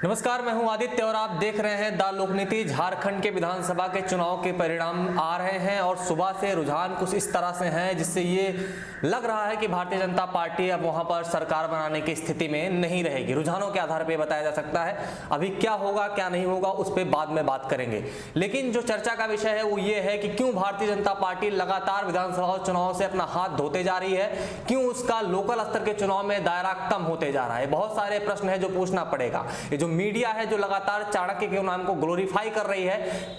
नमस्कार, मैं हूं आदित्य और आप देख रहे हैं द लोकनीति। झारखंड के विधानसभा के चुनाव के परिणाम आ रहे हैं और सुबह से रुझान कुछ इस तरह से हैं जिससे ये लग रहा है कि भारतीय जनता पार्टी अब वहां पर सरकार बनाने की स्थिति में नहीं रहेगी। रुझानों के आधार पर बताया जा सकता है। अभी क्या होगा क्या नहीं होगा उस पर बाद में बात करेंगे, लेकिन जो चर्चा का विषय है वो ये है कि क्यों भारतीय जनता पार्टी लगातार विधानसभा चुनाव से अपना हाथ धोते जा रही है, क्यों उसका लोकल स्तर के चुनाव में दायरा कम होते जा रहा है। बहुत सारे प्रश्न है जो पूछना पड़ेगा। ये जो मीडिया है जो लगातार चाणक्य के नाम को ग्लोरीफाई कर रही है,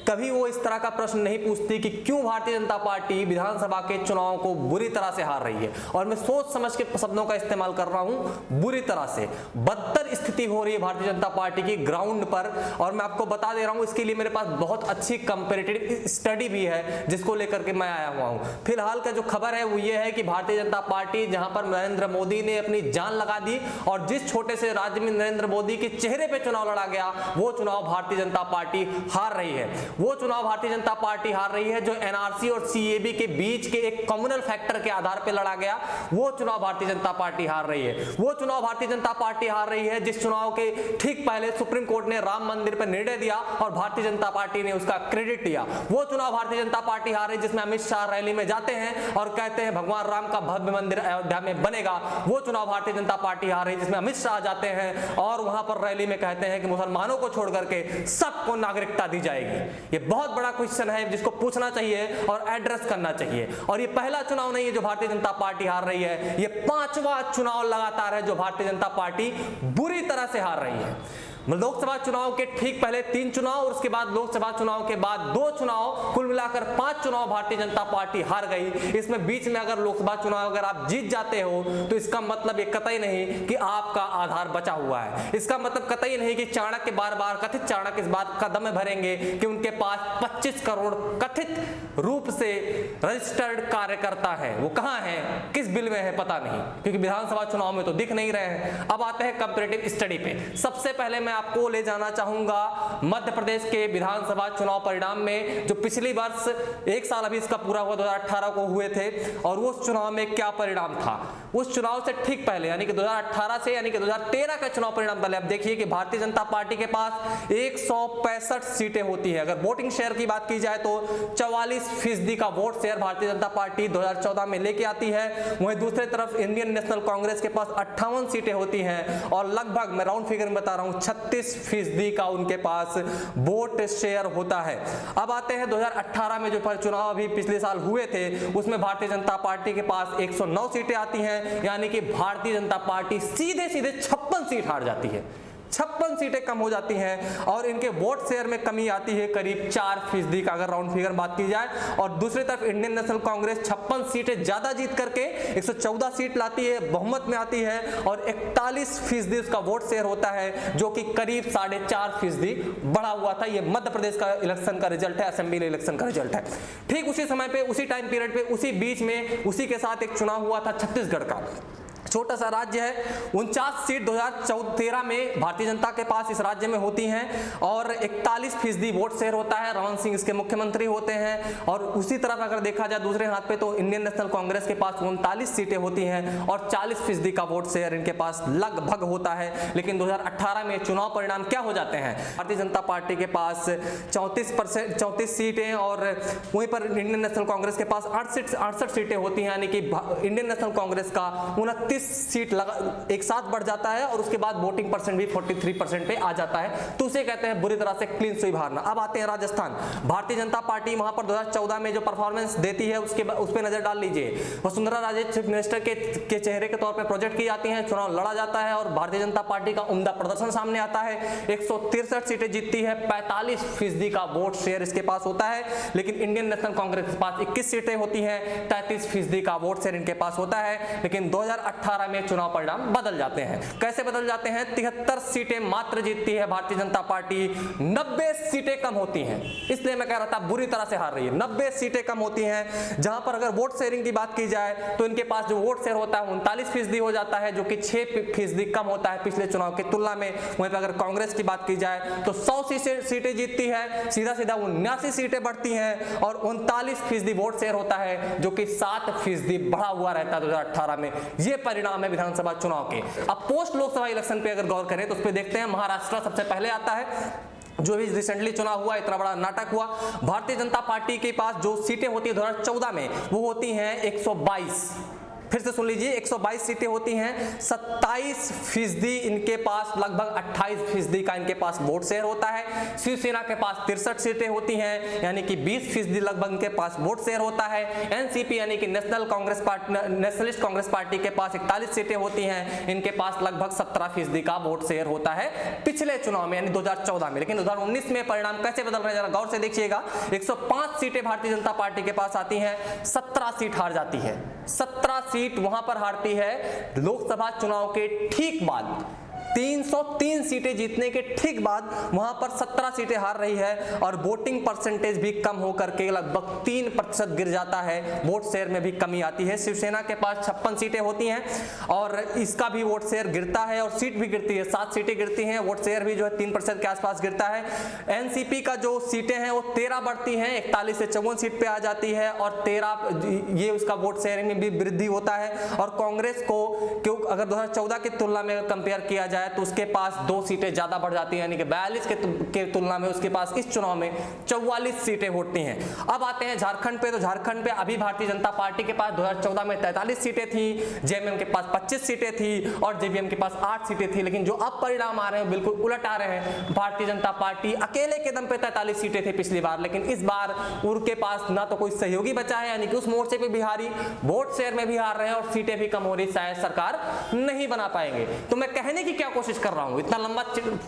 कभी वो इस तरह का प्रश्न नहीं पूछती कि क्यों भारतीय जनता पार्टी विधानसभा के चुनाव को बुरी तरह से हार रही है। और मैं सोच समझ के शब्दों का इस्तेमाल कर रहा हूं, बुरी तरह से बदतर स्थिति हो रही है भारतीय जनता पार्टी की ग्राउंड पर। और मैं आपको बता दे रहा हूं, इसके लिए मेरे पास बहुत अच्छी कंपैरेटिव स्टडी भी है जिसको लेकर के मैं आया हुआ हूं। फिलहाल का जो खबर है वो ये है कि भारतीय जनता पार्टी जहां पर नरेंद्र मोदी ने अपनी जान लगा दी और जिस छोटे से राज्य में नरेंद्र मोदी के चेहरे पे चुनाव लड़ा गया, वो चुनाव भारतीय जनता पार्टी हार रही है। वो चुनाव भारतीय जनता पार्टी हार रही है जो एनआरसी और सीएबी के बीच के एक कम्युनल फैक्टर के आधार पर लड़ा गया, वो चुनाव भारतीय जनता पार्टी हार रही है। वो चुनाव भारतीय जनता पार्टी हार रही है जिस चुनाव के ठीक पहले सुप्रीम कोर्ट ने राम मंदिर पर निर्णय दिया और भारतीय जनता पार्टी ने उसका क्रेडिट दिया। वो चुनाव भारतीय जनता पार्टी हार रही है जिसमें अमित शाह रैली में जाते हैं और कहते हैं भगवान राम का भव्य मंदिर अयोध्या में बनेगा। वो चुनाव भारतीय जनता पार्टी हार रही है जिसमें अमित शाह जाते हैं और वहां पर रैली में कहते हैं कि मुसलमानों को छोड़ करके सबको नागरिकता दी जाएगी। ये बहुत बड़ा क्वेश्चन है जिसको पूछना चाहिए और एड्रेस करना चाहिए। और ये पहला चुनाव नहीं है जो भारतीय जनता पार्टी हार रही है, ये 5वां चुनाव लगातार है जो भारतीय जनता पार्टी बुरी तरह से हार रही है। लोकसभा चुनाव के ठीक पहले 3 चुनाव और उसके बाद लोकसभा चुनाव के बाद 2 चुनाव, कुल मिलाकर 5 चुनाव भारतीय जनता पार्टी हार गई। इसमें बीच में अगर लोकसभा चुनाव अगर आप जीत जाते हो तो इसका मतलब ये कतई नहीं कि आपका आधार बचा हुआ है। इसका मतलब कतई नहीं कि चाणक्य बार बार कथित चाणक्य इस बात का दम भरेंगे कि उनके पास 25 करोड़ कथित रूप से रजिस्टर्ड कार्यकर्ता है। वो कहां है, किस बिल में है पता नहीं, क्योंकि विधानसभा चुनाव में तो दिख नहीं रहे हैं। अब आते हैं कंपैरेटिव स्टडी पे। सबसे पहले मैं आपको ले जाना चाहूंगा मध्य प्रदेश के विधानसभा चुनाव परिणाम में, जो पिछली वर्ष 1 साल अभी इसका पूरा हुआ 2018 को हुए थे। और उस चुनाव में क्या परिणाम था, उस चुनाव से ठीक पहले यानी कि 2018 से यानी कि 2013 का चुनाव परिणाम पहले आप देखिए कि भारतीय जनता पार्टी के पास 165 सीटें होती है। अगर वोटिंग शेयर की बात की जाए तो 44% का vote share Bharatiya Janata party 2014 में लेके आती है। वहीं दूसरी तरफ इंडियन नेशनल कांग्रेस के पास 58 सीटें होती हैं और लगभग, मैं राउंड फिगर में बता रहा हूं, 36% का उनके पास वोट शेयर होता है। अब आते हैं 2018 में जो चुनाव अभी पिछले साल हुए थे, उसमें भारतीय जनता पार्टी के पास 109 सीटें आती हैं, यानी कि भारतीय जनता पार्टी सीधे 56 सीट हार जाती है। 56 सीटें कम हो जाती हैं और इनके वोट शेयर में कमी आती है करीब 4% का, अगर राउंड फिगर बात की जाए। और दूसरी तरफ इंडियन नेशनल कांग्रेस 56 सीटें ज्यादा जीत करके 114 सीट लाती है, बहुमत में आती है और 41% उसका वोट शेयर होता है, जो कि करीब 4.5% बढ़ा हुआ था। ये मध्य प्रदेश का इलेक्शन का रिजल्ट है, असेंबली इलेक्शन का रिजल्ट है। ठीक उसी समय पे, उसी टाइम पीरियड पे, उसी बीच में उसी के साथ एक चुनाव हुआ था छत्तीसगढ़ का। छोटा सा राज्य है, 49 सीट 2013 में भारतीय जनता के पास इस राज्य में होती हैं और 41% वोट शेयर होता है। रमन सिंह इसके मुख्यमंत्री होते हैं। और उसी तरफ अगर देखा जाए दूसरे हाथ पे तो इंडियन नेशनल कांग्रेस के पास 39 सीटें होती हैं और 40% का वोट शेयर इनके पास लगभग होता है। लेकिन 2018 में चुनाव परिणाम क्या हो जाते हैं, भारतीय जनता पार्टी के पास 34 सीटें और वहीं पर इंडियन नेशनल कांग्रेस के पास 68 सीटें होती हैं, यानी कि इंडियन नेशनल कांग्रेस का 29 सीट एक साथ बढ़ जाता है और उसके बाद वोटिंग परसेंट भी 43% पे आ जाता है। तो उसे कहते हैं बुरी तरह से क्लीन स्वीप हारना। अब आते हैं राजस्थान। भारतीय जनता पार्टी वहां पर 2014 में जो परफॉर्मेंस देती है उस पर नजर डाल लीजिए। वसुंधरा राजे चीफ मिनिस्टर के चेहरे के तौर पर प्रोजेक्ट की जाती है, चुनाव लड़ा जाता है और भारतीय जनता पार्टी का उम्दा प्रदर्शन सामने आता है। 163 सीटें जीतती है, 45% का वोट शेयर इसके पास होता है। लेकिन इंडियन नेशनल कांग्रेस के पास 21 सीटें होती हैं, 33% का वोट शेयर इनके पास होता है। लेकिन 2018 में चुनाव परिणाम बदल जाते हैं। कैसे बदल जाते हैं, 73 सीटें मात्र जीतती है भारतीय जनता पार्टी, 90 सीटें कम होती हैं। इसलिए मैं कह रहा था बुरी तरह से हार रही है। 90 सीटें कम होती हैं, जहां पर अगर वोट शेयरिंग की बात की जाए तो इनके पास जो वोट शेयर होता है 39% हो जाता है, जो कि 6% कम होता है पिछले चुनाव की तुलना में। वहीं पर अगर कांग्रेस की बात की जाए तो 100 सीटें जीतती है, सीधा 79 सीटें बढ़ती हैं और 39% वोट शेयर होता है, जो कि 7% बढ़ा हुआ रहता है 2018 में। ये परिणाम है विधानसभा चुनाव के। अब पोस्ट लोकसभा इलेक्शन पे अगर गौर करें तो उस पे देखते हैं महाराष्ट्र सबसे पहले आता है, जो भी रिसेंटली चुनाव हुआ, इतना बड़ा नाटक हुआ। भारतीय जनता पार्टी के पास जो सीटें होती है 2014 में वो होती हैं 122, फिर से सुन लीजिए 122 सीटें होती हैं, 27% इनके पास, लगभग 28% का इनके पास वोट शेयर होता है। शिवसेना के पास 63 सीटें होती हैं, यानी कि 20% लगभग इनके पास वोट शेयर होता है। एनसीपी यानी कि नेशनलिस्ट कांग्रेस पार्टी के पास 41 सीटें होती हैं, इनके पास लगभग 17% का वोट शेयर होता है पिछले चुनाव में यानी 2014 में। लेकिन 2019 में परिणाम कैसे बदल रहे हैं जरा गौर से देखिएगा। 105 सीटें भारतीय जनता पार्टी के पास आती हैं, 17 सीट हार जाती है, 17 सीट वहां पर हारती है लोकसभा चुनाव के ठीक बाद। 303 सीटें जीतने के ठीक बाद वहां पर 17 सीटें हार रही है और वोटिंग परसेंटेज भी कम होकर के लगभग 3% गिर जाता है, वोट शेयर में भी कमी आती है। शिवसेना के पास 56 सीटें होती हैं और इसका भी वोट शेयर गिरता है और सीट भी गिरती है, 7 सीटें गिरती हैं, वोट शेयर भी जो है 3% के आसपास गिरता है। एनसीपी का जो सीटें हैं वो 13 बढ़ती हैं, 41 से 54 सीट पे आ जाती है और 13 ये उसका वोट शेयर में भी वृद्धि होता है। और कांग्रेस को क्यों अगर 2014 की तुलना में कंपेयर किया जाए तो उसके पास 2 सीटें ज्यादा बढ़ जाती है, यानी कि 42 के तुलना में उसके पास इस चुनाव में 44 सीटें होती हैं। अब आते हैं झारखंड पे, तो झारखंड पे अभी भारतीय जनता पार्टी के पास 2014 में 43 सीटें थी, जेएमएम के पास 25 सीटें थी और जेवीएम के पास 8 सीटें थी। लेकिन जो अब परिणाम आ रहे हैं बिल्कुल उलट आ रहे हैं। भारतीय जनता पार्टी अकेले के दम पे 43 सीटें थी पिछली बार, लेकिन इस बार उनके पास ना तो कोई सहयोगी बचा है, यानी कि उस मोर्चे पे भी हारी, वोट शेयर में भी हार रहे हैं और सीटें भी कम हो रही, शायद सरकार नहीं बना पाएंगे। तो मैं कहने की क्या कोशिश कर रहा हूं, इतना लंबा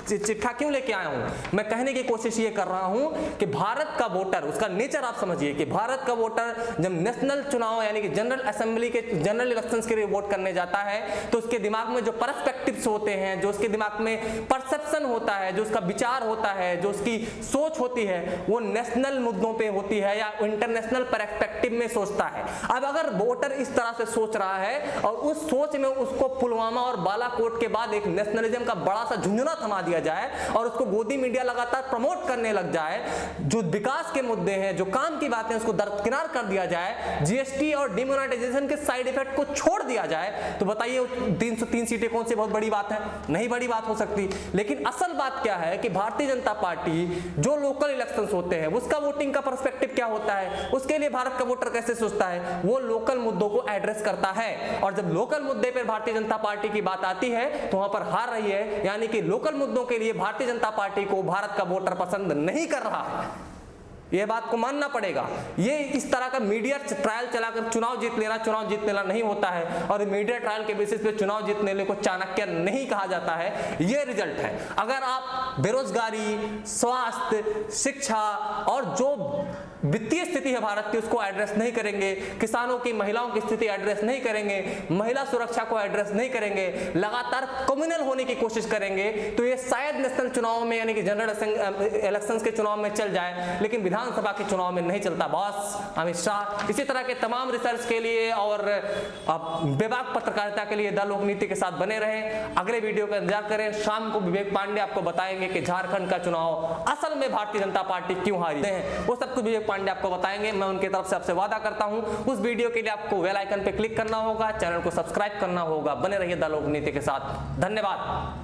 चिट्ठा क्यों लेके आया हूं? मैं कहने की कोशिश ये कर रहा हूं कि भारत का वोटर, उसका नेचर आप समझिए कि भारत का वोटर जब नेशनल चुनाव यानी कि जनरल असेंबली के जनरल इलेक्शंस के लिए वोट करने जाता है तो उसके दिमाग में जो पर्सपेक्टिव्स होते हैं, जो उसके दिमाग में परसेप्शन होता है, जो उसका विचार होता है, जो उसकी सोच होती है, वो नेशनल मुद्दों पे होती है या इंटरनेशनल पर्सपेक्टिव में सोचता है। अब अगर वोटर इस तरह से सोच रहा है और उस सोच में उसको पुलवामा और बालाकोट के बाद एक नेशनलिज्म का बड़ा सा झुंझुना थमा दिया जाए और उसको गोदी मीडिया लगातार प्रमोट करने लग जाए, जो विकास के मुद्दे हैं, जो काम की बातें उसको दरकिनार कर दिया जाए, जीएसटी और डिमोनेटाइजेशन के साइड इफेक्ट को छोड़ दिया जाए, तो बताइए 303 सीटें कौन सी बहुत बड़ी बात है? नहीं बड़ी बात हो सकती। लेकिन असल बात क्या है कि भारतीय जनता पार्टी जो लोकल इलेक्शंस होते हैं उसका वोटिंग का पर्सपेक्टिव क्या होता है, उसके लिए भारत का वोटर कैसे सोचता है, वो लोकल मुद्दों को एड्रेस करता है। और जब लोकल मुद्दे पर भारतीय जनता पार्टी की बात आती है तो वहां पर हार रही है, यानी कि लोकल मुद्दों के लिए भारतीय जनता पार्टी को भारत का वोटर पसंद नहीं कर रहा है। यह बात को मानना पड़ेगा। ये इस तरह का मीडिया ट्रायल चलाकर चुनाव जीत लेना नहीं होता है और मीडिया ट्रायल के बेसिस पे चुनाव जीतने को चाणक्य नहीं कहा जाता है। ये रिजल्ट है। अगर आप बेरोजगारी, स्वास्थ्य, शिक्षा और जो वित्तीय स्थिति है भारत की उसको एड्रेस नहीं करेंगे, किसानों की, महिलाओं की स्थिति एड्रेस नहीं करेंगे, महिला सुरक्षा को एड्रेस नहीं करेंगे, लगातार कम्युनल होने की कोशिश करेंगे, तो ये शायद नेशनल चुनाव में यानी कि जनरल इलेक्शंस के चुनाव में चल जाए, लेकिन विधानसभा के चुनाव में नहीं चलता। बॉस अमित शाह इसी तरह के तमाम रिसर्च के लिए और बेबाक पत्रकारिता के लिए द लोक नीति के साथ बने रहें। अगले वीडियो का इंतजार करें। शाम को विवेक पांडे आपको बताएंगे कि झारखंड का चुनाव असल में भारतीय जनता पार्टी क्यों हारी है, वो सब कुछ विवेक पांडे आपको बताएंगे। मैं उनकी तरफ से आपसे वादा करता हूं। उस वीडियो के लिए आपको बेल आइकन पे क्लिक करना होगा, चैनल को सब्सक्राइब करना होगा। बने रहिए द लोक नीति के साथ। धन्यवाद।